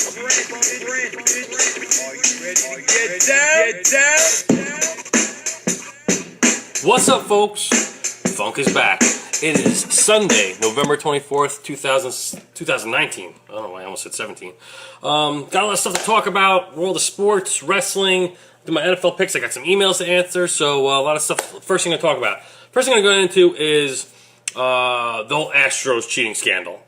What's up, folks? Funk is back. It is Sunday, November 24th, 2019. I don't know why I almost said 17. Got a lot of stuff to talk about. World of sports, wrestling, do my NFL picks. I got some emails to answer, so a lot of stuff. First thing to talk about. First thing I'm going to go into is the whole Astros cheating scandal.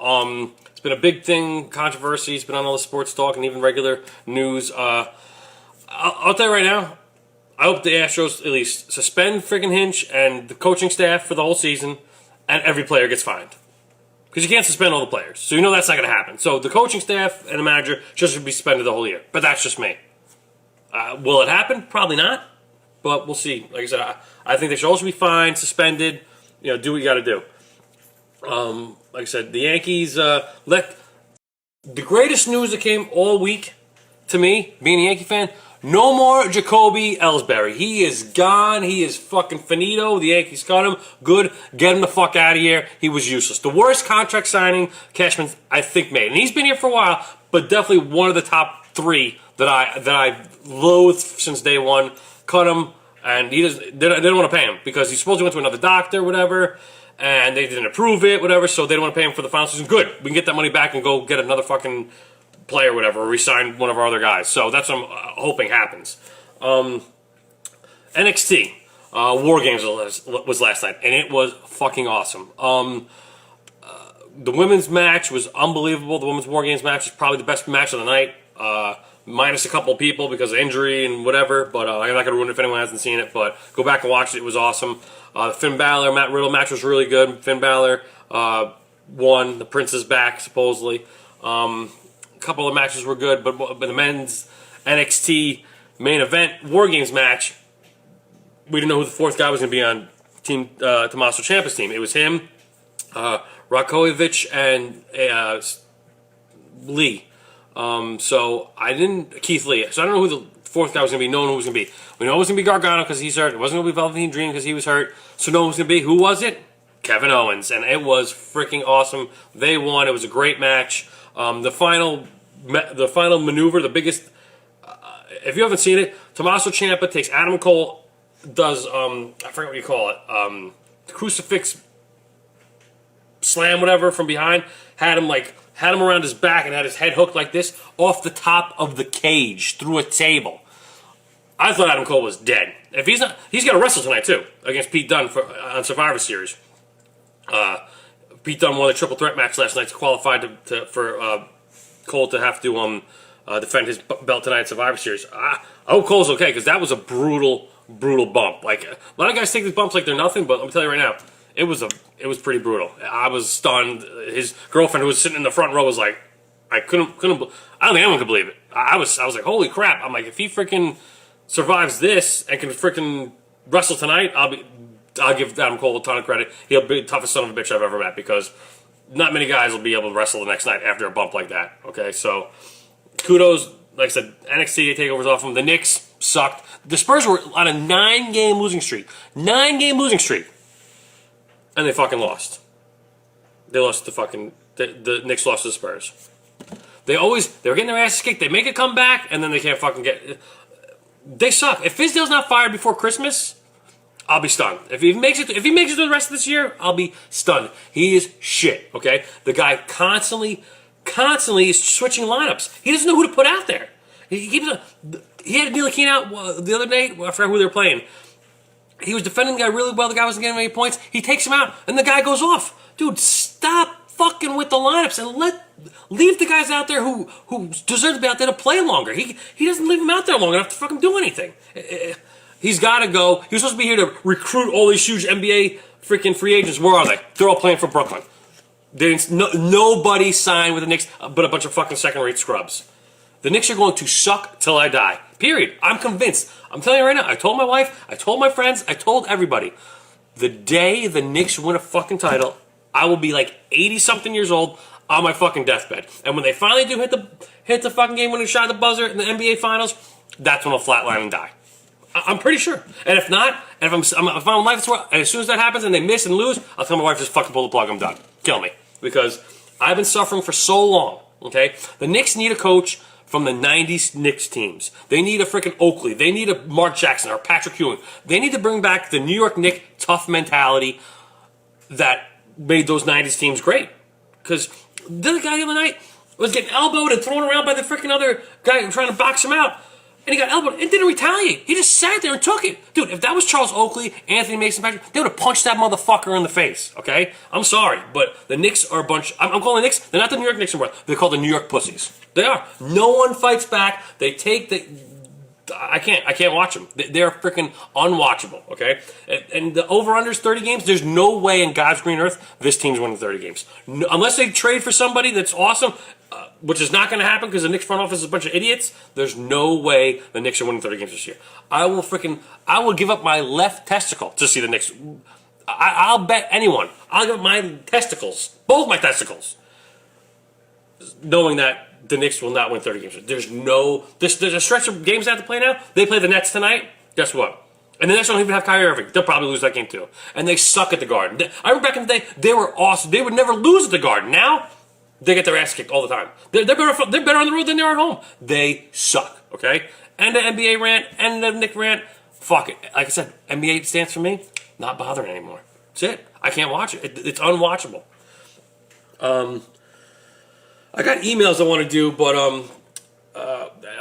It's been a big thing, controversy. It's been on all the sports talk and even regular news. I'll tell you right now, I hope the Astros at least suspend freaking Hinch and the coaching staff for the whole season, and every player gets fined. Because you can't suspend all the players, so you know that's not going to happen. So the coaching staff and the manager just should be suspended the whole year. But that's just me. Will it happen? Probably not. But we'll see. Like I said, I think they should also be fined, suspended. You know, do what you got to do. Like I said, the Yankees the greatest news that came all week to me, being a Yankee fan. No more Jacoby Ellsbury. He is gone. He is fucking finito. The Yankees cut him. Good. Get him the fuck out of here. He was useless. The worst contract signing Cashman, I think, made. And he's been here for a while, but definitely one of the top three that I loathed since day one. Cut him, and they didn't want to pay him because he's supposed to went to another doctor, whatever, and they didn't approve it, whatever, so they don't want to pay him for the final season. Good. We can get that money back and go get another fucking player, whatever, or resign one of our other guys. So that's what I'm hoping happens. NXT War Games was last night, and it was fucking awesome. The women's match was unbelievable. The women's War Games match is probably the best match of the night, minus a couple of people because of injury and whatever. But I'm not going to ruin it if anyone hasn't seen it. But go back and watch it. It was awesome. The Finn Balor, Matt Riddle match was really good. Finn Balor won. The Prince is back, supposedly. A couple of matches were good, but the men's NXT main event War Games match, we didn't know who the fourth guy was going to be on Team Tommaso Ciampa's team. It was him, Rakovic, and Lee. Keith Lee. So I don't know who the fourth guy was going to be. No one who was going to be. We know it was going to be Gargano because he's hurt. It wasn't going to be Velveteen Dream because he was hurt. So no one was going to be. Who was it? Kevin Owens. And it was freaking awesome. They won. It was a great match. The final maneuver, the biggest, if you haven't seen it, Tommaso Ciampa takes Adam Cole, does, I forget what you call it, crucifix slam, whatever, from behind, had him around his back and had his head hooked like this off the top of the cage through a table. I thought Adam Cole was dead. If he's not, he's going to wrestle tonight too against Pete Dunne on Survivor Series. Pete Dunne won the triple threat match last night to qualify for Cole to have to defend his belt tonight at Survivor Series. I hope Cole's okay because that was a brutal bump. Like a lot of guys take these bumps like they're nothing, but let me tell you right now, it was pretty brutal. I was stunned. His girlfriend, who was sitting in the front row, was like, I couldn't. I don't think anyone could believe it. I was like, holy crap! I'm like, if he freaking survives this and can freaking wrestle tonight, I'll give Adam Cole a ton of credit. He'll be the toughest son of a bitch I've ever met because not many guys will be able to wrestle the next night after a bump like that. Okay, so kudos. Like I said, NXT takeovers off them. The Knicks sucked. The Spurs were on a 9-game losing streak. 9-game losing streak. And they fucking lost. They lost to the Knicks lost to the Spurs. They were getting their asses kicked. They make a comeback, and then they can't fucking get. They suck. If Fizdale's not fired before Christmas, I'll be stunned. If he makes it through the rest of this year, I'll be stunned. He is shit, okay? The guy constantly is switching lineups. He doesn't know who to put out there. He had Ntilikina out the other day. I forgot who they were playing. He was defending the guy really well. The guy wasn't getting any points. He takes him out, and the guy goes off. Dude, stop fucking with the lineups and leave the guys out there who deserve to be out there to play longer. He doesn't leave them out there long enough to fucking do anything. He's got to go. He was supposed to be here to recruit all these huge NBA freaking free agents. Where are they? They're all playing for Brooklyn. Nobody signed with the Knicks but a bunch of fucking second-rate scrubs. The Knicks are going to suck till I die. Period. I'm convinced. I'm telling you right now. I told my wife. I told my friends. I told everybody. The day the Knicks win a fucking title, I will be like 80-something years old on my fucking deathbed. And when they finally do hit the fucking game-winning shot at the buzzer in the NBA Finals, that's when I'll flatline and die. I'm pretty sure. And if not, and if I'm on life support, and as soon as that happens and they miss and lose, I'll tell my wife just fucking pull the plug. I'm done. Kill me. Because I've been suffering for so long Okay? The Knicks need a coach from the 90s Knicks teams. They need a freaking Oakley. They need a Mark Jackson or Patrick Ewing. They need to bring back the New York Knicks tough mentality that made those 90s teams great. Because the other guy the other night was getting elbowed and thrown around by the freaking other guy trying to box him out. And he got elbowed and didn't retaliate. He just sat there and took it. Dude, if that was Charles Oakley, Anthony Mason, Patrick, they would have punched that motherfucker in the face, okay? I'm sorry, but the Knicks are a bunch... I'm calling the Knicks, they're not the New York Knicks anymore. They're called the New York Pussies. They are. No one fights back. They take the... I can't watch them. They're freaking unwatchable, okay? And the over-unders 30 games, there's no way in God's green earth this team's winning 30 games. No, unless they trade for somebody that's awesome, which is not going to happen because the Knicks front office is a bunch of idiots, there's no way the Knicks are winning 30 games this year. I will give up my left testicle to see the Knicks. I'll bet anyone. I'll give up my testicles, both my testicles, knowing that the Knicks will not win 30 games. There's a stretch of games they have to play now. They play the Nets tonight. Guess what? And the Nets don't even have Kyrie Irving. They'll probably lose that game too. And they suck at the Garden. I remember back in the day, they were awesome. They would never lose at the Garden. Now, they get their ass kicked all the time. They're better on the road than they are at home. They suck, okay? And the NBA rant and the Knicks rant, fuck it. Like I said, NBA stands for me, not bothering anymore. That's it. I can't watch it. It's unwatchable. I got emails I want to do, but I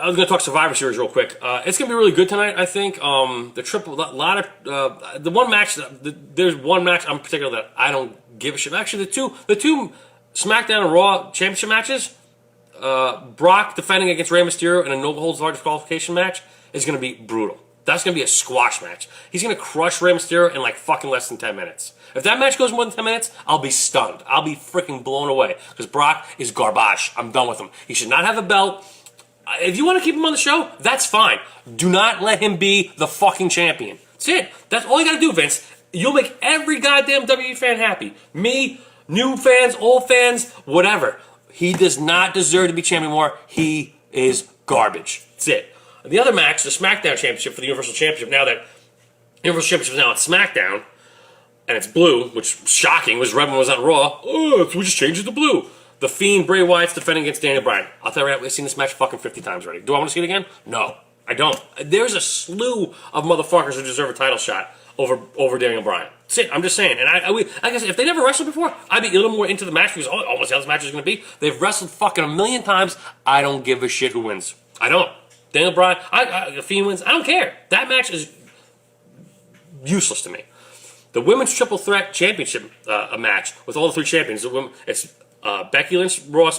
was going to talk Survivor Series real quick. It's going to be really good tonight, I think. The one match, there's one match in particular that I don't give a shit. Actually, the two SmackDown and Raw championship matches, Brock defending against Rey Mysterio in a no holds barred disqualification match is going to be brutal. That's going to be a squash match. He's going to crush Rey Mysterio in like fucking less than 10 minutes. If that match goes more than 10 minutes, I'll be stunned. I'll be freaking blown away because Brock is garbage. I'm done with him. He should not have a belt. If you want to keep him on the show, that's fine. Do not let him be the fucking champion. That's it. That's all you got to do, Vince. You'll make every goddamn WWE fan happy. Me, new fans, old fans, whatever. He does not deserve to be champion anymore. He is garbage. That's it. The other match, the SmackDown Championship for the Universal Championship, now that Universal Championship is now on SmackDown, and it's blue, which shocking, was red when it was on Raw. Oh, we just changed it to blue. The Fiend, Bray Wyatt's defending against Daniel Bryan. I'll tell you right, we've seen this match fucking 50 times already. Do I want to see it again? No, I don't. There's a slew of motherfuckers who deserve a title shot over Daniel Bryan. That's it. I'm just saying. And like I said, if they never wrestled before, I'd be a little more into the match because almost how this match is going to be. They've wrestled fucking a million times. I don't give a shit who wins. I don't. Daniel Bryan, the Fiend wins. I don't care. That match is useless to me. The Women's Triple Threat Championship match with all the three champions. It's Becky Lynch, Raw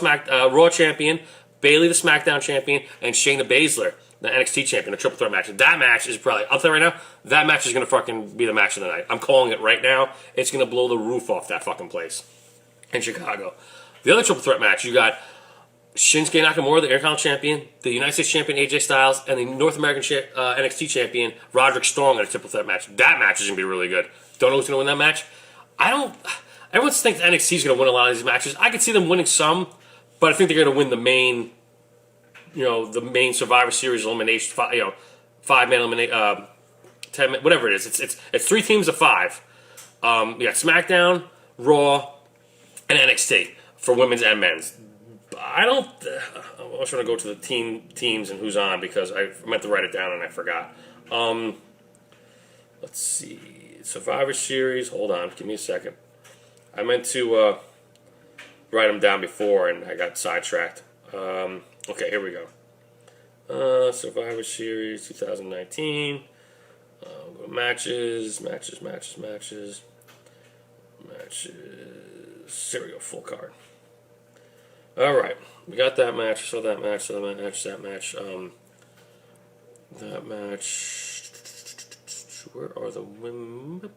champion, Bayley, the SmackDown champion, and Shayna Baszler, the NXT champion, a triple threat match. That match is probably, I'll tell you right now, that match is going to fucking be the match of the night. I'm calling it right now. It's going to blow the roof off that fucking place in Chicago. The other triple threat match, you got Shinsuke Nakamura, the Intercontinental Champion, the United States Champion AJ Styles, and the North American NXT Champion Roderick Strong in a triple threat match. That match is going to be really good. Don't know who's going to win that match. Everyone thinks NXT is going to win a lot of these matches. I could see them winning some, but I think they're going to win the main Survivor Series elimination, 5-man elimination, 10, whatever it is. It's 3 teams of 5. You got SmackDown, Raw, and NXT for women's and men's. I was trying to go to the teams and who's on because I meant to write it down and I forgot. Let's see. Survivor Series. Hold on. Give me a second. I meant to write them down before and I got sidetracked. Okay, here we go. Survivor Series 2019. Go matches. Serial full card. All right, we got that match. That match. Where are the women?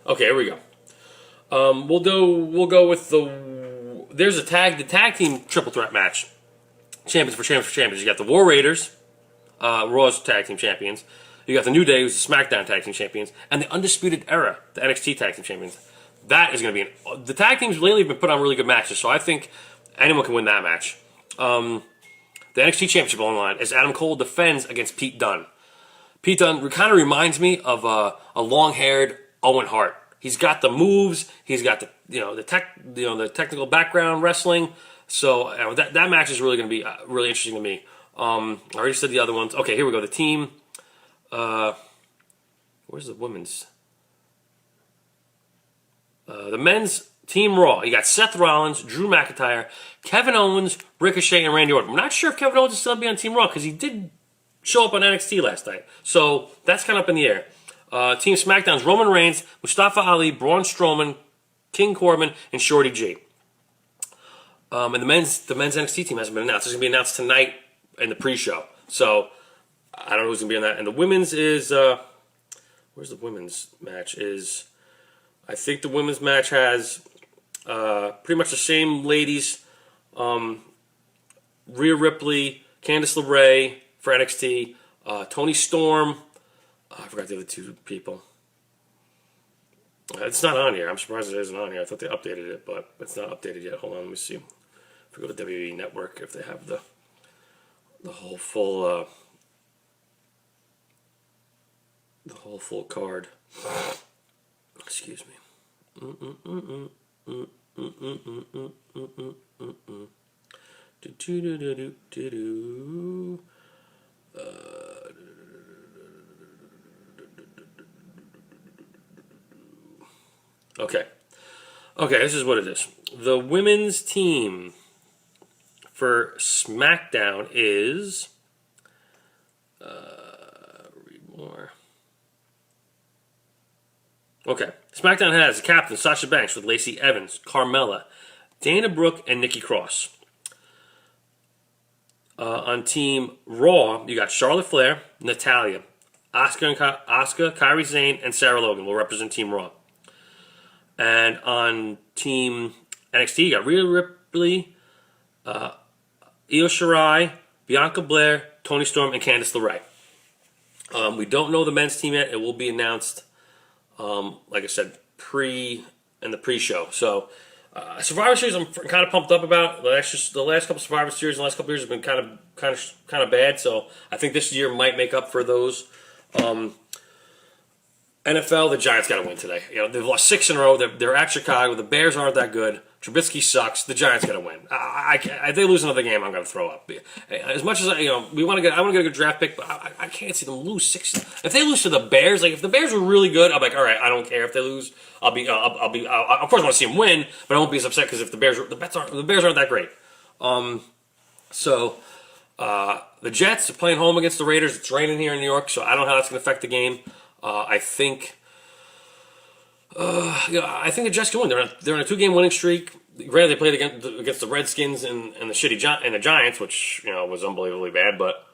Okay, here we go. We'll go with there's the tag team triple threat match. Champions for champions. You got the War Raiders, Raw's tag team champions. You got the New Day, who's the SmackDown tag team champions, and the Undisputed Era, the NXT tag team champions. That is going to be the tag teams lately have been put on really good matches, so I think anyone can win that match. The NXT Championship on the line as Adam Cole defends against Pete Dunne. Pete Dunne kind of reminds me of a long-haired Owen Hart. He's got the moves. He's got the technical background wrestling So that match is really going to be really interesting to me. I already said the other ones. Okay, here we go. The team. Where's the women's? The men's Team Raw. You got Seth Rollins, Drew McIntyre, Kevin Owens, Ricochet, and Randy Orton. I'm not sure if Kevin Owens is still going to be on Team Raw because he did show up on NXT last night. So that's kind of up in the air. Team SmackDown's Roman Reigns, Mustafa Ali, Braun Strowman, King Corbin, and Shorty G. And the men's NXT team hasn't been announced. It's going to be announced tonight in the pre-show. So I don't know who's going to be on that. And the women's is where's the women's match? I think the women's match has pretty much the same ladies. Rhea Ripley, Candice LeRae for NXT, Toni Storm. I forgot the other two people. It's not on here. I'm surprised it isn't on here. I thought they updated it, but it's not updated yet. Hold on, let me see. If we go to WWE Network, if they have the whole full card. Excuse me. Okay, this is what it is. The women's team for SmackDown is read more. Okay, SmackDown has Captain Sasha Banks with Lacey Evans, Carmella, Dana Brooke, and Nikki Cross. On Team Raw, you got Charlotte Flair, Natalya, Asuka, Kairi Sane, and Sarah Logan will represent Team Raw. And on Team NXT, you got Rhea Ripley, Io Shirai, Bianca Belair, Toni Storm, and Candice LeRae. We don't know the men's team yet. It will be announced, like I said, in the pre-show. So, Survivor Series, I'm kind of pumped up about. The last couple Survivor Series in the last couple years have been kind of bad. So, I think this year might make up for those. NFL, the Giants got to win today. They've lost 6 in a row. They're at Chicago. The Bears aren't that good. Trubisky sucks. The Giants got to win. If they lose another game, I'm going to throw up. As much as I want to get a good draft pick, but I can't see them lose 6. If they lose to the Bears, if the Bears were really good, I'm like, all right, I don't care if they lose. Of course, I want to see them win, but I won't be as upset because if the Bears aren't that great. The Jets are playing home against the Raiders. It's raining here in New York, so I don't know how that's going to affect the game. I think the Jets can win. They're on a 2-game winning streak. Granted, they played against the Redskins and the Giants, which was unbelievably bad. But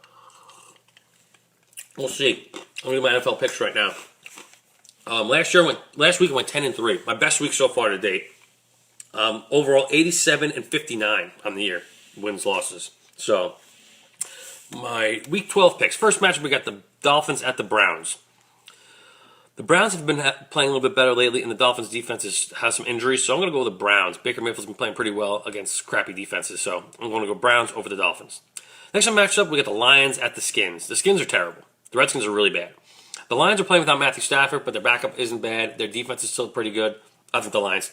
we'll see. I'm gonna do my NFL picks right now. Last week I went 10-3. My best week so far to date. Overall, 87-59 on the year, wins losses. So my week 12 picks. First matchup, we got the Dolphins at the Browns. The Browns have been playing a little bit better lately, and the Dolphins' defense has some injuries, so I'm going to go with the Browns. Baker Mayfield's been playing pretty well against crappy defenses, so I'm going to go Browns over the Dolphins. Next matchup, we got the Lions at the Skins. The Skins are terrible. The Redskins are really bad. The Lions are playing without Matthew Stafford, but their backup isn't bad. Their defense is still pretty good. I think the Lions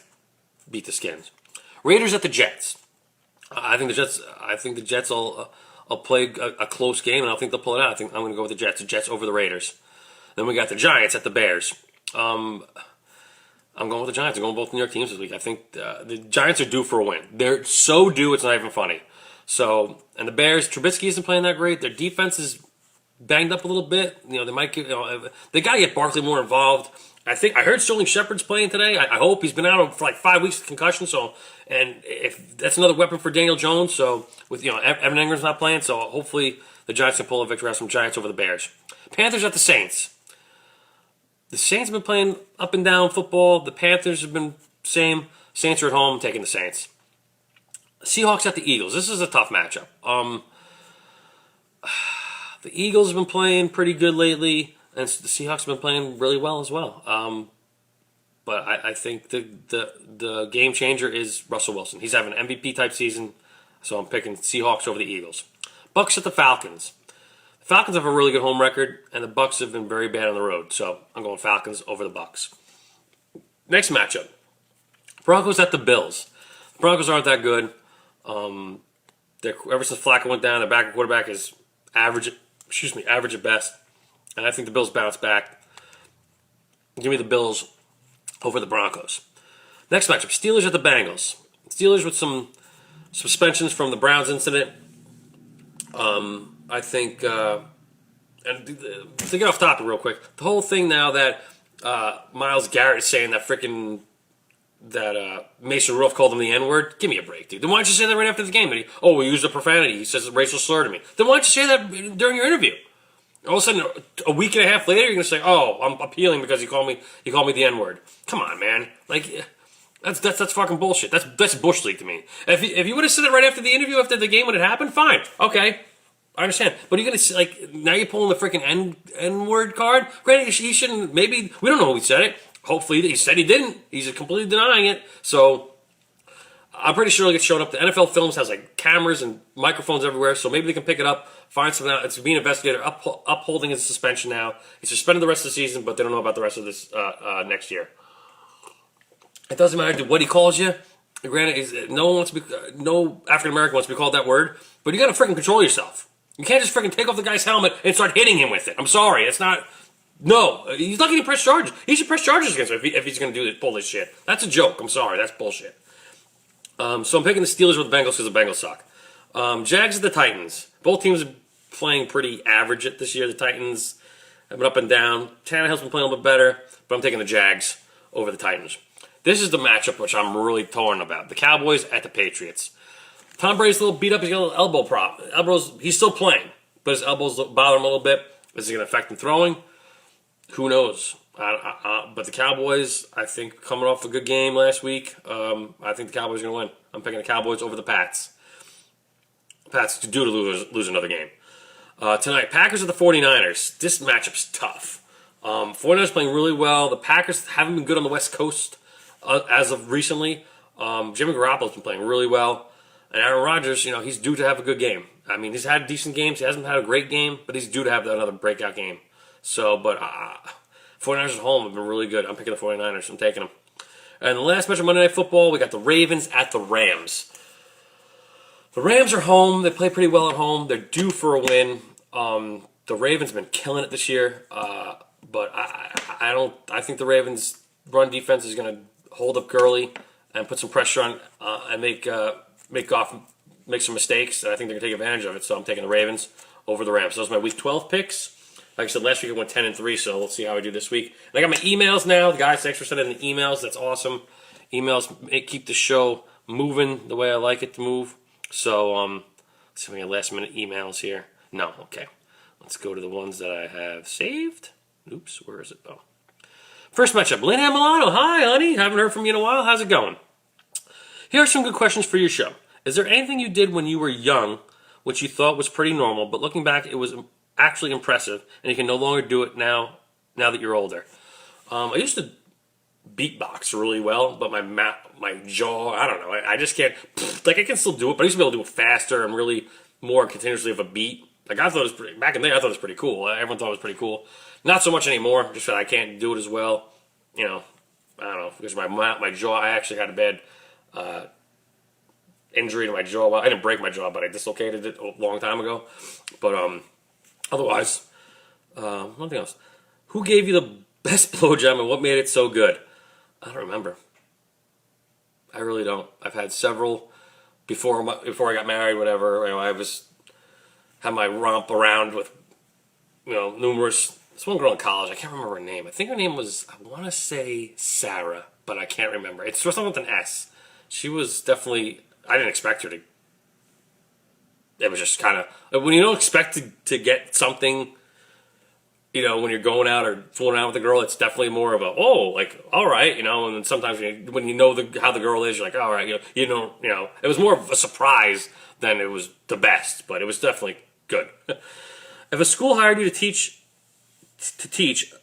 beat the Skins. Raiders at the Jets. I think the Jets will play a close game, and I think they'll pull it out. I think I'm going to go with the Jets. The Jets over the Raiders. Then we got the Giants at the Bears. I'm going with the Giants. I'm going with both New York teams this week. I think the Giants are due for a win. They're so due, it's not even funny. So, and the Bears, Trubisky isn't playing that great. Their defense is banged up a little bit. They might get. They got to get Barkley more involved. I heard Sterling Shepard's playing today. I hope. He's been out for like 5 weeks with concussion. So, and if that's another weapon for Daniel Jones. So with Evan Ingram's not playing. So hopefully the Giants can pull a victory out from Giants over the Bears. Panthers at the Saints. The Saints have been playing up and down football. The Panthers have been same. Saints are at home, taking the Saints. Seahawks at the Eagles. This is a tough matchup. The Eagles have been playing pretty good lately, and the Seahawks have been playing really well as well. But I think the game changer is Russell Wilson. He's having an MVP type season, so I'm picking Seahawks over the Eagles. Bucks at the Falcons. Falcons have a really good home record, and the Bucks have been very bad on the road. So I'm going Falcons over the Bucks. Next matchup. Broncos at the Bills. The Broncos aren't that good. Ever since Flacco went down, their backup quarterback is average. Average at best. And I think the Bills bounce back. Give me the Bills over the Broncos. Next matchup: Steelers at the Bengals. Steelers with some suspensions from the Browns incident. I think, and to get off topic real quick, the whole thing now that Myles Garrett is saying that Mason Rudolph called him the N-word. Give me a break, dude. Then why don't you say that right after the game? We used a profanity. He says a racial slur to me. Then why don't you say that during your interview? All of a sudden, a week and a half later, you're gonna say, "Oh, I'm appealing because he called me the N-word." Come on, man. Like, that's fucking bullshit. That's bush league to me. If you would have said it right after the interview, after the game when it happened, fine, okay, I understand. But you're gonna now you're pulling the freaking N-word card. Granted, he shouldn't. Maybe we don't know who he said it. Hopefully, he said he didn't. He's completely denying it. So I'm pretty sure it'll get shown up. The NFL Films has cameras and microphones everywhere, so maybe they can pick it up, find something out. It's being investigated, upholding his suspension now. He's suspended the rest of the season, but they don't know about the rest of this next year. It doesn't matter what he calls you. Granted, no African American wants to be called that word, but you got to freaking control yourself. You can't just freaking take off the guy's helmet and start hitting him with it. I'm sorry, it's not. No, he's not going to press charges. He should press charges against him if he's going to pull this shit. That's a joke. I'm sorry, that's bullshit. So I'm picking the Steelers with the Bengals because the Bengals suck. Jags at the Titans. Both teams are playing pretty average this year. The Titans have been up and down. Tannehill's been playing a little bit better, but I'm taking the Jags over the Titans. This is the matchup which I'm really torn about. The Cowboys at the Patriots. Tom Brady's a little beat up. He's got a little elbow prop. He's still playing, but his elbows bother him a little bit. Is it going to affect him throwing? Who knows? But the Cowboys, I think, coming off a good game last week, I think the Cowboys are going to win. I'm picking the Cowboys over the Pats. Pats due to lose another game. Tonight, Packers at the 49ers. This matchup's tough. 49ers playing really well. The Packers haven't been good on the West Coast as of recently. Jimmy Garoppolo's been playing really well. And Aaron Rodgers, he's due to have a good game. I mean, he's had decent games. He hasn't had a great game, but he's due to have another breakout game. So, but 49ers at home have been really good. I'm picking the 49ers. I'm taking them. And the last match of Monday Night Football, we got the Ravens at the Rams. The Rams are home. They play pretty well at home. They're due for a win. The Ravens have been killing it this year. But I think the Ravens' run defense is going to hold up Gurley and put some pressure on and make some mistakes. And I think they're going to take advantage of it. So I'm taking the Ravens over the Rams. Those are my Week 12 picks. Like I said, last week I went 10-3, so let's see how I do this week. And I got my emails now. The guys, thanks for sending the emails. That's awesome. Emails keep the show moving the way I like it to move. So, let's see if we got last-minute emails here. No, okay. Let's go to the ones that I have saved. Oops, where is it? Oh. First matchup, Lynn Milano. Hi, honey. Haven't heard from you in a while. How's it going? Here are some good questions for your show. Is there anything you did when you were young which you thought was pretty normal, but looking back, it was actually impressive, and you can no longer do it now that you're older? I used to beatbox really well, but my jaw, I don't know. I just can't. I can still do it, but I used to be able to do it faster and really more continuously of a beat. I thought it was back in there. I thought it was pretty cool. Everyone thought it was pretty cool. Not so much anymore. Just that I can't do it as well. I don't know, because my jaw. I actually had a bad injury to my jaw. Well, I didn't break my jaw, but I dislocated it a long time ago. But otherwise, nothing else. Who gave you the best blowjob and what made it so good? I don't remember. I really don't. I've had several before I got married. Whatever. I had my romp around with numerous. This one girl in college. I can't remember her name. I think her name was. I want to say Sarah, but I can't remember. It's something with an S. She was definitely. I didn't expect her to. It was just kind of when you don't expect to get something. When you're going out or fooling out with a girl, it's definitely more of a all right, and then sometimes when you know how the girl is, you're like, all right, it was more of a surprise than it was the best, but it was definitely good. If a school hired you to teach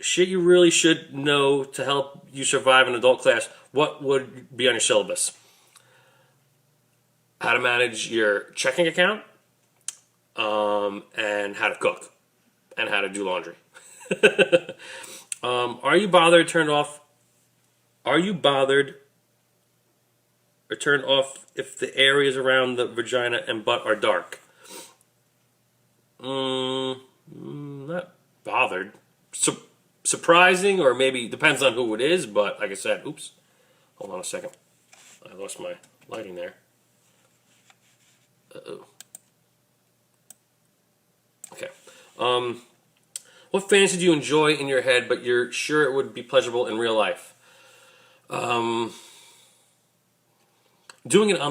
shit you really should know to help you survive an adult class, what would be on your syllabus? How to manage your checking account, and how to cook. And how to do laundry. Are you bothered or turned off if the areas around the vagina and butt are dark? Not bothered. Surprising, or maybe depends on who it is, but like I said, oops. Hold on a second. I lost my lighting there. Uh-oh. Okay. What fantasy do you enjoy in your head, but you're sure it would be pleasurable in real life? Doing it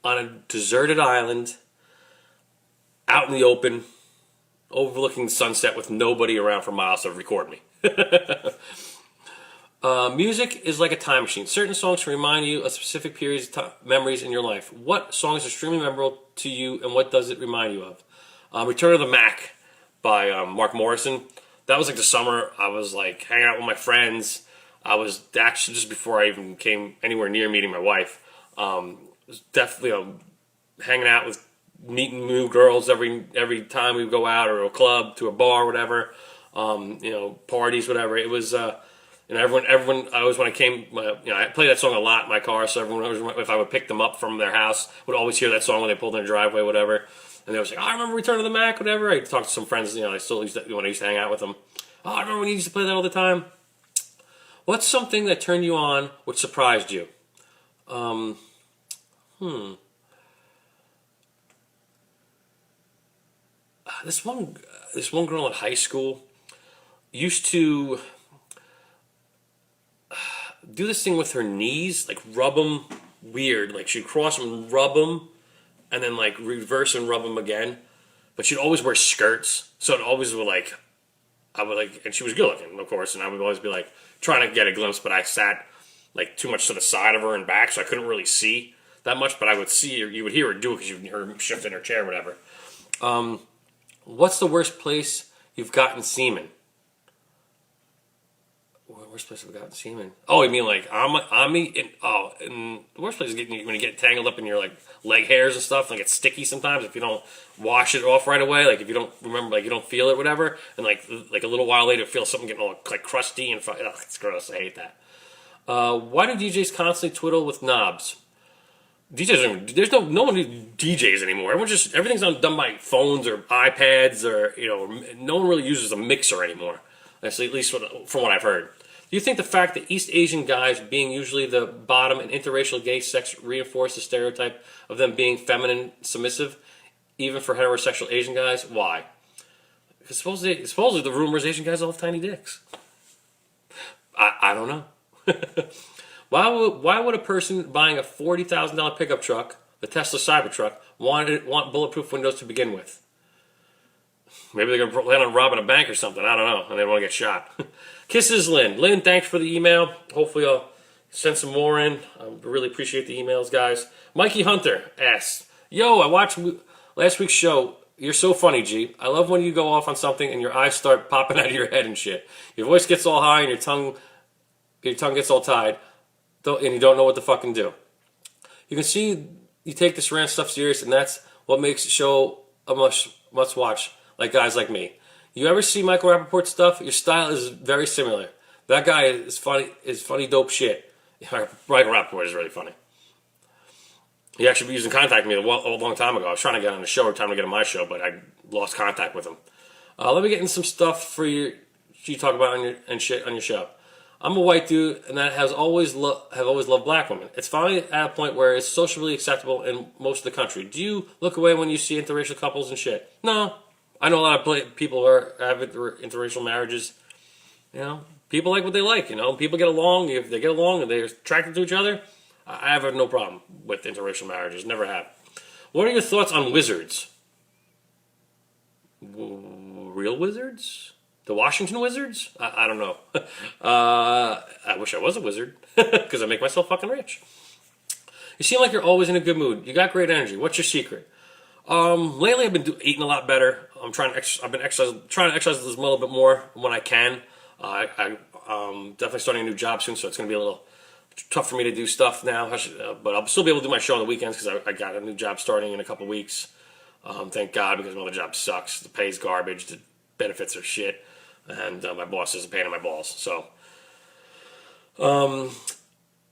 on a deserted island, out in the open, overlooking the sunset with nobody around for miles to record me. Music is like a time machine. Certain songs can remind you of specific periods of memories in your life. What song is extremely memorable to you, and what does it remind you of? Return of the Mac by Mark Morrison. That was like the summer. I was like hanging out with my friends. I was actually just before I even came anywhere near meeting my wife. Was definitely hanging out with meeting new girls every time we would go out, or a club, to a bar, whatever. Parties, whatever. It was. Everyone. I always when I came, I played that song a lot in my car. So everyone, if I would pick them up from their house, would always hear that song when they pulled in the driveway, whatever. And they was like, "Oh, I remember Return of the Mac," whatever. I talked to some friends. I still used to, when I used to hang out with them. "Oh, I remember when you used to play that all the time." What's something that turned you on, which surprised you? This one girl in high school used to do this thing with her knees, like rub them weird. Like she'd cross them and rub them, and then like reverse and rub them again. But she'd always wear skirts, so it always would like, I would like, and she was good looking, of course, and I would always be like trying to get a glimpse, but I sat like too much to the side of her and back, so I couldn't really see that much. But I would see her, you would hear her do it because you would hear her shift in her chair, or whatever. What's the worst place you've gotten semen? Worst place I've gotten semen? Oh, you mean like and the worst place is when you get tangled up in your like leg hairs and stuff. Like it's sticky sometimes if you don't wash it off right away. Like if you don't remember, like you don't feel it, whatever. And like a little while later, feel something getting all like crusty and it's gross. I hate that. Why do DJs constantly twiddle with knobs? There's no one who DJs anymore. Everything's done by phones or iPads, or no one really uses a mixer anymore. That's at least from what I've heard. Do you think the fact that East Asian guys being usually the bottom in interracial gay sex reinforce the stereotype of them being feminine, submissive, even for heterosexual Asian guys? Why? Because supposedly the rumor is Asian guys all have tiny dicks. I don't know. Why would a person buying a $40,000 pickup truck, the Tesla Cybertruck, want bulletproof windows to begin with? Maybe they're going to plan on robbing a bank or something. I don't know. And they want to get shot. Kisses, Lynn. Lynn, thanks for the email. Hopefully I'll send some more in. I really appreciate the emails, guys. Mikey Hunter asks, "Yo, I watched last week's show. You're so funny, G. I love when you go off on something and your eyes start popping out of your head and shit. Your voice gets all high and your tongue gets all tied, and you don't know what to fucking do. You can see you take this rant stuff serious, and that's what makes the show a must watch, like guys like me. You ever see Michael Rappaport stuff? Your style is very similar. That guy is funny dope shit. Michael Rappaport is really funny. He actually was in contact with me a long time ago. I was trying to get on the show, or time to get on my show, but I lost contact with him. Let me get in some stuff for you talk about on your show. I'm a white dude, and that have always loved black women. It's finally at a point where it's socially acceptable in most of the country. Do you look away when you see interracial couples and shit? No. I know a lot of people who have interracial marriages. People like what they like. People get along. If they get along and they're attracted to each other, I have no problem with interracial marriages. Never have. What are your thoughts on wizards? Real wizards? The Washington Wizards? I don't know. I wish I was a wizard because I make myself fucking rich. You seem like you're always in a good mood. You got great energy. What's your secret? Lately I've been eating a lot better. I've been trying to exercise this a little bit more when I can. I'm definitely starting a new job soon, so it's going to be a little tough for me to do stuff now. But I'll still be able to do my show on the weekends because I got a new job starting in a couple weeks. Thank God, because my other job sucks. The pay's garbage. The benefits are shit. And my boss is a pain in my balls. So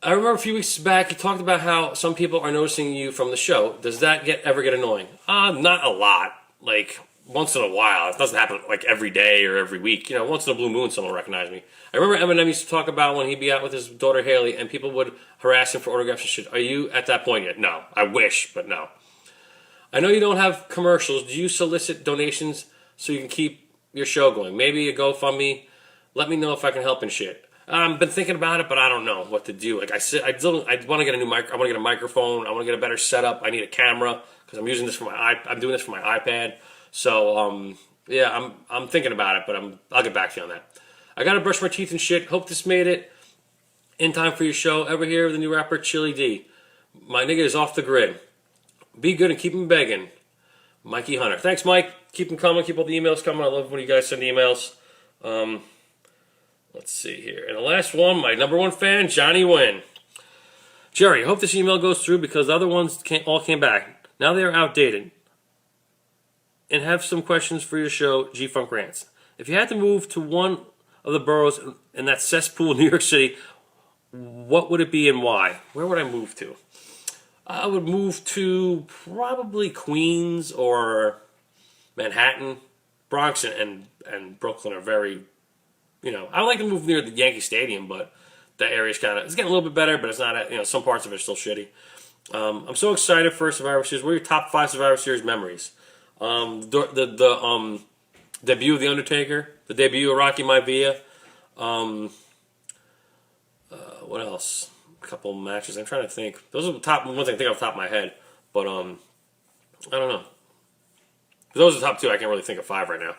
I remember a few weeks back you talked about how some people are noticing you from the show. Does that ever get annoying? Not a lot. Like once in a while. It doesn't happen like every day or every week. You know, once in a blue moon, someone will recognize me. I remember Eminem used to talk about when he'd be out with his daughter Haley, and people would harass him for autographs and shit. Are you at that point yet? No. I wish, but no. I know you don't have commercials. Do you solicit donations so you can keep your show going? Maybe a GoFundMe. Let me know if I can help and shit. I've been thinking about it, but I don't know what to do. Like I said, I want to get a new mic. I want to get a microphone. I want to get a better setup. I need a camera because I'm using this for I'm doing this for my iPad. So yeah, I'm thinking about it, but I'll get back to you on that. I gotta brush my teeth and shit. Hope this made it in time for your show. Ever hear of the new rapper Chili D? My nigga is off the grid. Be good and keep him begging. Mikey Hunter. Thanks, Mike. Keep them coming. Keep all the emails coming. I love when you guys send emails. Let's see here. And the last one, my number one fan, Johnny Wynn. Jerry, I hope this email goes through because the other ones all came back. Now they are outdated. And have some questions for your show, G-Funk Rants. If you had to move to one of the boroughs in that cesspool in New York City, what would it be and why? Where would I move to? I would move to probably Queens or Manhattan. Bronx and Brooklyn are very, I would like to move near the Yankee Stadium, but that area's it's getting a little bit better, but it's not, some parts of it are still shitty. I'm so excited for Survivor Series. What are your top 5 Survivor Series memories? The debut of The Undertaker, the debut of Rocky Maivia. What else? A couple matches. I'm trying to think. Those are the top ones I think off the top of my head. But I don't know. Those are the top 2. I can't really think of 5 right now.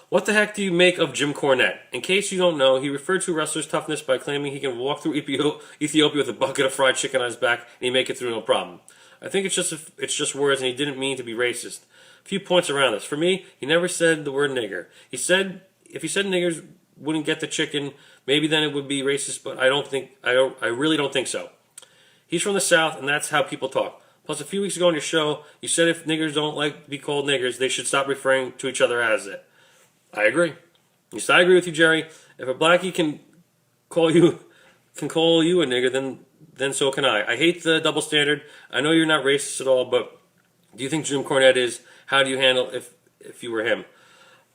What the heck do you make of Jim Cornette? In case you don't know, he referred to wrestlers' toughness by claiming he can walk through Ethiopia with a bucket of fried chicken on his back and he make it through no problem. I think it's just words, and he didn't mean to be racist. A few points around this. For me, he never said the word nigger. He said if he said niggers wouldn't get the chicken, maybe then it would be racist. But I really don't think so. He's from the South, and that's how people talk. Plus, a few weeks ago on your show, you said if niggers don't like to be called niggers, they should stop referring to each other as it. I agree. Yes, I agree with you, Jerry. If a blackie can call you a nigger, then so can I. I hate the double standard. I know you're not racist at all, but do you think Jim Cornette is? How do you handle if you were him?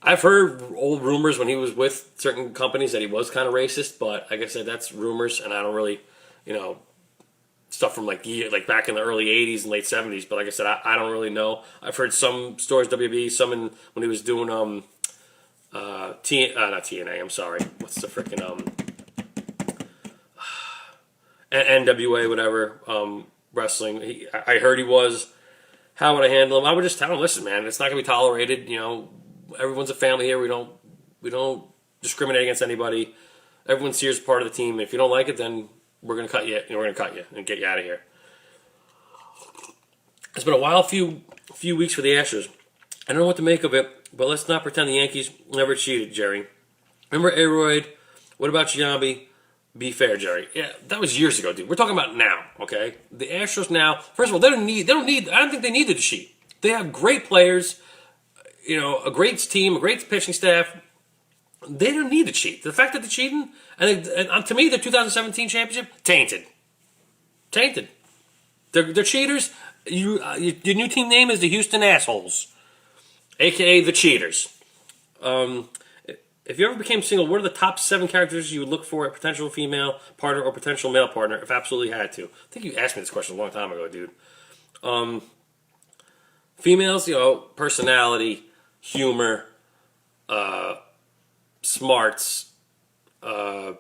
I've heard old rumors when he was with certain companies that he was kind of racist, but like I said, that's rumors, and I don't really, stuff from like back in the early '80s and late '70s. But like I said, I don't really know. I've heard some stories WB, some when he was doing not TNA. I'm sorry. What's the freaking NWA, whatever, wrestling. I heard he was. How would I handle him? I would just tell him, listen, man, it's not going to be tolerated. Everyone's a family here. We don't discriminate against anybody. Everyone's here as part of the team. If you don't like it, then we're going to cut you. We're going to cut you and get you out of here. It's been a while, few weeks for the Astros. I don't know what to make of it, but let's not pretend the Yankees never cheated, Jerry. Remember Aroyd? What about Giambi? Be fair, Jerry. Yeah, that was years ago, dude. We're talking about now, okay? The Astros now, first of all, I don't think they needed to cheat. They have great players, a great team, a great pitching staff. They don't need to cheat. The fact that they're cheating, and to me, the 2017 championship, tainted. They're cheaters. Your new team name is the Houston Assholes, a.k.a. the Cheaters. If you ever became single, what are the top 7 characters you would look for a potential female partner or potential male partner if absolutely had to? I think you asked me this question a long time ago, dude. Females, personality, humor, smarts. They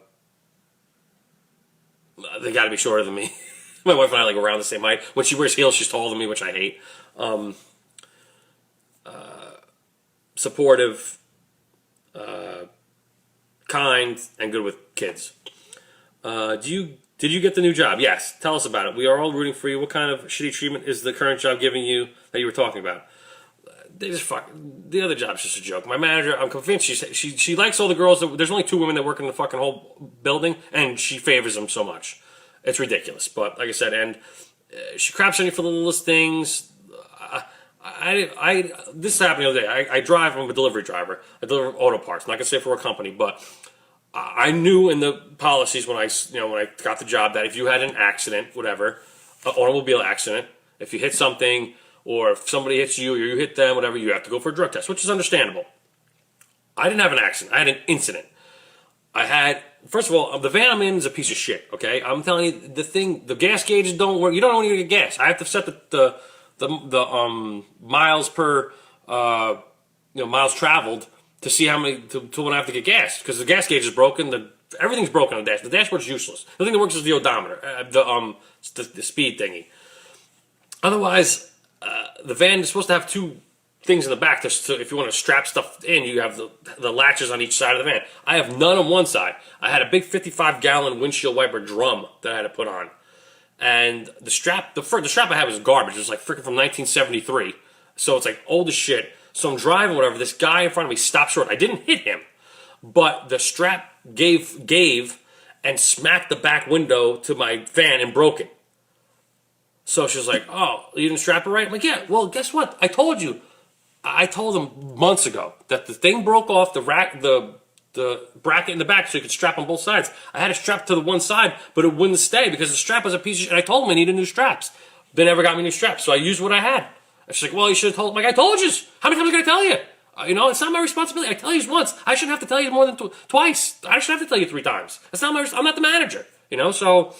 got to be shorter than me. My wife and I around the same height. When she wears heels, she's taller than me, which I hate. Supportive. Kind and good with kids. Did you get the new job? Yes. Tell us about it. We are all rooting for you. What kind of shitty treatment is the current job giving you that you were talking about? They just the other job's just a joke. My manager, I'm convinced she likes all the girls. There's only 2 women that work in the fucking whole building, and she favors them so much. It's ridiculous. But like I said, and she craps on you for the littlest things. This happened the other day. I drive. I'm a delivery driver. I deliver auto parts. I'm not gonna say for a company, but I knew in the policies when I got the job that if you had an accident, whatever, an automobile accident, if you hit something or if somebody hits you or you hit them, whatever, you have to go for a drug test, which is understandable. I didn't have an accident. I had an incident. First of all, the van I'm in is a piece of shit, okay? I'm telling you, the gas gauges don't work. You don't want to get gas. I have to set the miles per, miles traveled to see how many, to when I have to get gas. Because the gas gauge is broken, everything's broken on the dash. The dashboard's useless. The thing that works is the odometer, the speed thingy. Otherwise, the van is supposed to have two things in the back. So if you want to strap stuff in, you have the latches on each side of the van. I have none on one side. I had a big 55-gallon windshield wiper drum that I had to put on. And the strap I had was garbage. It was like freaking from 1973. So it's like old as shit. So I'm driving, whatever. This guy in front of me stopped short. I didn't hit him, but the strap gave and smacked the back window to my van and broke it. So she was like, "Oh, you didn't strap it right?" I'm like, "Yeah." Well, guess what? I told you. I told them months ago that the thing broke off the bracket in the back so you could strap on both sides. I had it strapped to the one side, but it wouldn't stay because the strap was a piece of shit. And I told them I needed new straps. They never got me new straps, so I used what I had. And she's like, "Well, you should have told." I'm like, "I told you. How many times am I going to tell you? It's not my responsibility. I tell you once. I shouldn't have to tell you more than twice. I shouldn't have to tell you 3 times. That's not I'm not the manager. So."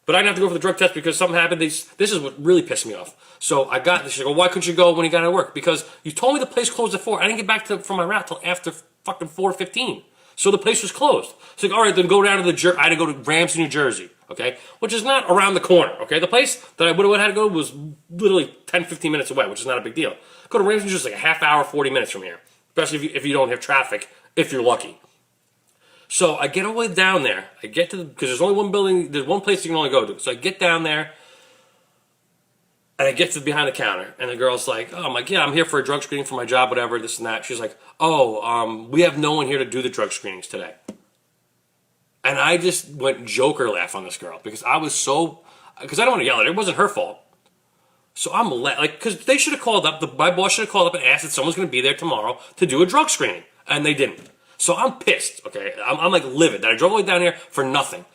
But I didn't have to go for the drug test because something happened. This is what really pissed me off. So I got this. She's like, "Well, why couldn't you go when you got out of work?" Because you told me the place closed at 4. I didn't get back from my route till after fucking 4:15. So the place was closed. So like, all right, then go down to I had to go to Ramsey, New Jersey, okay? Which is not around the corner, okay? The place that I would have had to go was literally 10, 15 minutes away, which is not a big deal. Go to Ramsey, New Jersey, like a half hour, 40 minutes from here. Especially if you don't have traffic, if you're lucky. So I get all the way down there. I get to because there's only one building, there's one place you can only go to. So I get down there, and I get to behind the counter, and the girl's like, "Oh, I'm like, yeah, I'm here for a drug screening for my job, whatever, this and that." She's like, "Oh, we have no one here to do the drug screenings today." And I just went Joker laugh on this girl because I was because I don't want to yell at her. It wasn't her fault. So I'm because they should have called up, my boss should have called up and asked if someone's going to be there tomorrow to do a drug screening, and they didn't. So I'm pissed, okay? I'm like livid that I drove all the way down here for nothing.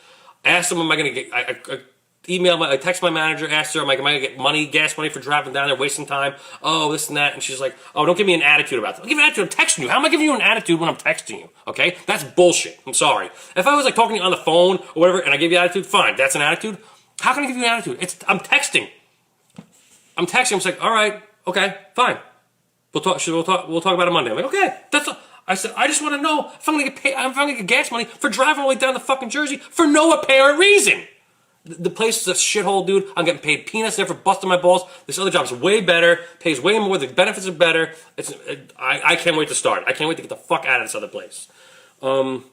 I asked them, am I going to get, I text my manager, asked her, am I going to get gas money for driving down there, wasting time? Oh, this and that. And she's like, "Oh, don't give me an attitude about that." I'll give you an attitude, I'm texting you. How am I giving you an attitude when I'm texting you, okay? That's bullshit. I'm sorry. If I was like talking to you on the phone or whatever and I give you an attitude, fine, that's an attitude. How can I give you an attitude? I'm texting. I'm just like, all right, okay, fine. We'll talk about it Monday. I'm like, okay, that's all. I said, I just want to know if I'm going to get paid, if I'm going to get gas money for driving all the way down to fucking Jersey for no apparent reason. The place is a shithole, dude. I'm getting paid peanuts there for busting my balls. This other job's way better, pays way more, the benefits are better. I can't wait to start. I can't wait to get the fuck out of this other place. You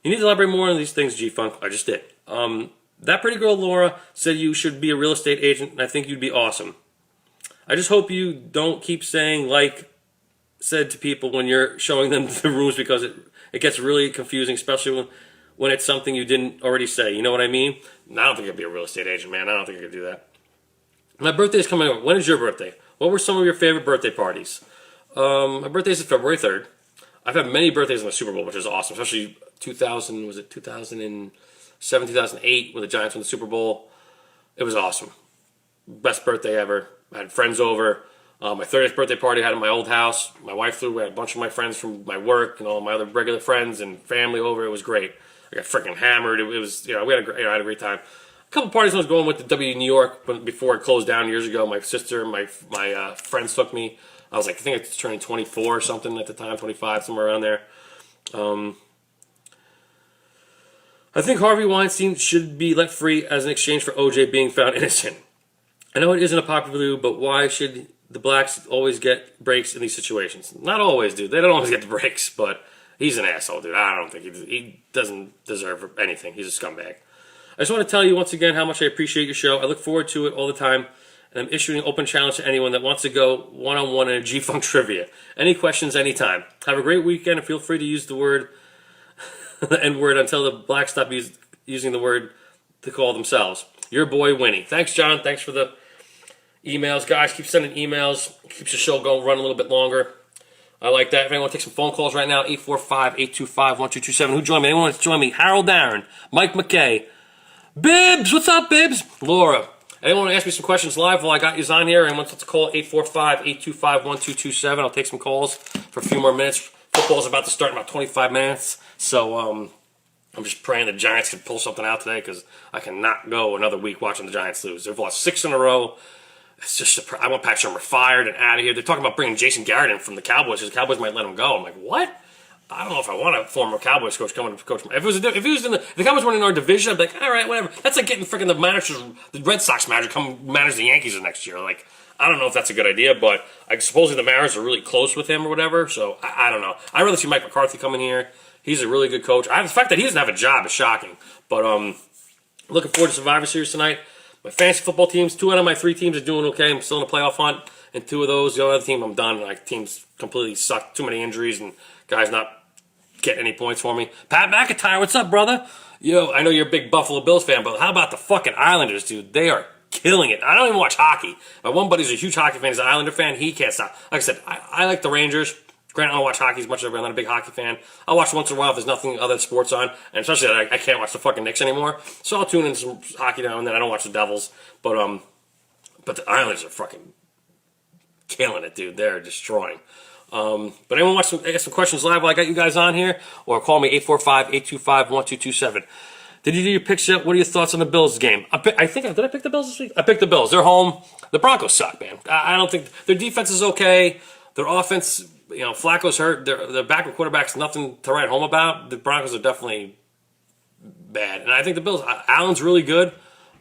need to elaborate more on these things, G-Funk. I just did. That pretty girl Laura said you should be a real estate agent, and I think you'd be awesome. I just hope you don't keep saying said to people when you're showing them the rooms because it gets really confusing, especially when it's something you didn't already say. You know what I mean? I don't think I'd be a real estate agent, man. I don't think I could do that. My birthday's coming up. When is your birthday? What were some of your favorite birthday parties? My birthday's February 3rd. I've had many birthdays in the Super Bowl, which is awesome, especially 2007, 2008 when the Giants won the Super Bowl. It was awesome. Best birthday ever. I had friends over. My 30th birthday party I had in my old house. My wife threw. We had a bunch of my friends from my work and all my other regular friends and family over. It was great. I got freaking hammered. It was, we had I had a great time. A couple parties I was going with the W New York before it closed down years ago. My sister and my friends took me. I was like, I think I was turning 24 or something at the time, 25, somewhere around there. I think Harvey Weinstein should be let free as an exchange for OJ being found innocent. I know it isn't a popular view, but why should the blacks always get breaks in these situations? Not always, dude. They don't always get the breaks, but he's an asshole, dude. I don't think he doesn't deserve anything. He's a scumbag. I just want to tell you once again how much I appreciate your show. I look forward to it all the time, and I'm issuing an open challenge to anyone that wants to go one-on-one in a G-Funk trivia. Any questions, anytime. Have a great weekend, and feel free to use the word, the N-word, until the blacks stop using the word to call themselves. Your boy, Winnie. Thanks, John. Thanks for the emails. Guys, keep sending emails. Keeps the show going, run a little bit longer. I like that. If anyone takes some phone calls right now, 845-825-1227. Who joined me? Anyone wants to join me? Harold Aaron, Mike McKay, Bibbs. What's up, Bibbs? Laura. Anyone want to ask me some questions live while I got you on here? Anyone wants to call 845-825-1227. I'll take some calls for a few more minutes. Football's about to start in about 25 minutes. So I'm just praying the Giants can pull something out today because I cannot go another week watching the Giants lose. They've lost 6 in a row. It's just I want Pat Shurmur fired and out of here. They're talking about bringing Jason Garrett in from the Cowboys because the Cowboys might let him go. I'm like, what? I don't know if I want a former Cowboys coach coming to coach. If the Cowboys weren't in our division, I'd be like, all right, whatever. That's like getting freaking the Red Sox manager come manage the Yankees the next year. Like, I don't know if that's a good idea, but supposedly the Mariners are really close with him or whatever. So I don't know. I'd rather see Mike McCarthy come in here. He's a really good coach. The fact that he doesn't have a job is shocking. But looking forward to Survivor Series tonight. My fantasy football teams, 2 out of my 3 teams are doing okay. I'm still in a playoff hunt. And 2 of those, the other team, I'm done. Like, teams completely suck. Too many injuries and guys not getting any points for me. Pat McIntyre, what's up, brother? Yo, I know you're a big Buffalo Bills fan, but how about the fucking Islanders, dude? They are killing it. I don't even watch hockey. My one buddy's a huge hockey fan. He's an Islander fan. He can't stop. Like I said, I like the Rangers. Granted, I don't watch hockey as much as I'm not a big hockey fan. I'll watch once in a while if there's nothing other sports on. And especially that I can't watch the fucking Knicks anymore. So I'll tune in some hockey now and then. I don't watch the Devils. But the Islanders are fucking killing it, dude. They're destroying. But anyone wants to ask some questions live while I got you guys on here? Or call me 845-825-1227. Did you do your picks yet? What are your thoughts on the Bills game? Did I pick the Bills this week? I picked the Bills. They're home. The Broncos suck, man. I don't think their defense is okay. Their offense, Flacco's hurt. Their backup quarterback's nothing to write home about. The Broncos are definitely bad, and I think the Bills. Allen's really good.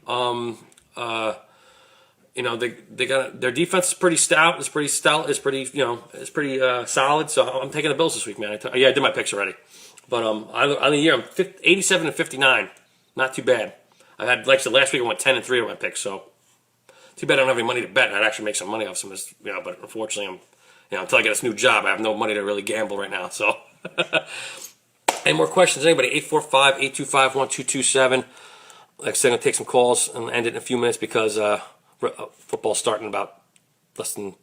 They got their defense is pretty stout. It's pretty solid. So I'm taking the Bills this week, man. I did my picks already. But on the year, I'm 87 and 59. Not too bad. I had last week I went 10 and 3 on my picks. So too bad I don't have any money to bet. I'd actually make some money off some of this, But unfortunately, until I get this new job, I have no money to really gamble right now. So, any more questions? Anybody? 845-825-1227. Like I said, I'm gonna take some calls and end it in a few minutes because football's starting in about less than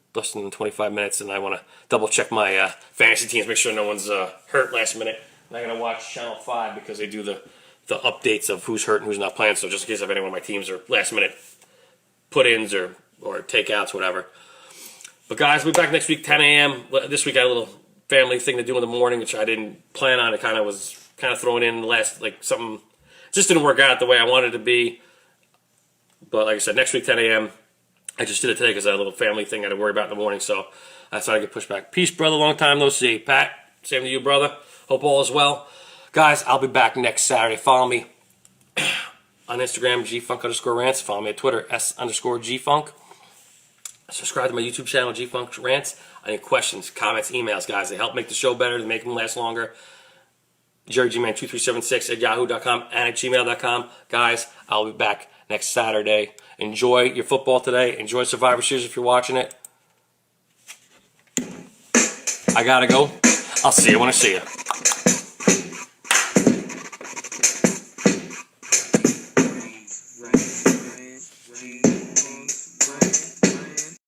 25 minutes, and I want to double check my fantasy teams, make sure no one's hurt last minute. And I'm gonna watch Channel 5 because they do the updates of who's hurt and who's not playing. So just in case if any one of my teams are last minute put-ins or takeouts, whatever. But guys, we'll be back next week, 10 a.m. This week I had a little family thing to do in the morning, which I didn't plan on. It was thrown in the last, something just didn't work out the way I wanted it to be. But like I said, next week, 10 a.m. I just did it today because I had a little family thing I had to worry about in the morning, so I thought I'd get pushed back. Peace, brother. Long time no see. Pat, same to you, brother. Hope all is well. Guys, I'll be back next Saturday. Follow me on Instagram, gfunk_rants. Follow me on Twitter, s_gfunk. Subscribe to my YouTube channel, gfunk rants. Any questions, comments, emails, guys. They help make the show better. They make them last longer. JerryGman2376 at yahoo.com and at gmail.com. Guys, I'll be back next Saturday. Enjoy your football today. Enjoy Survivor Series if you're watching it. I gotta go. I'll see you when I see you.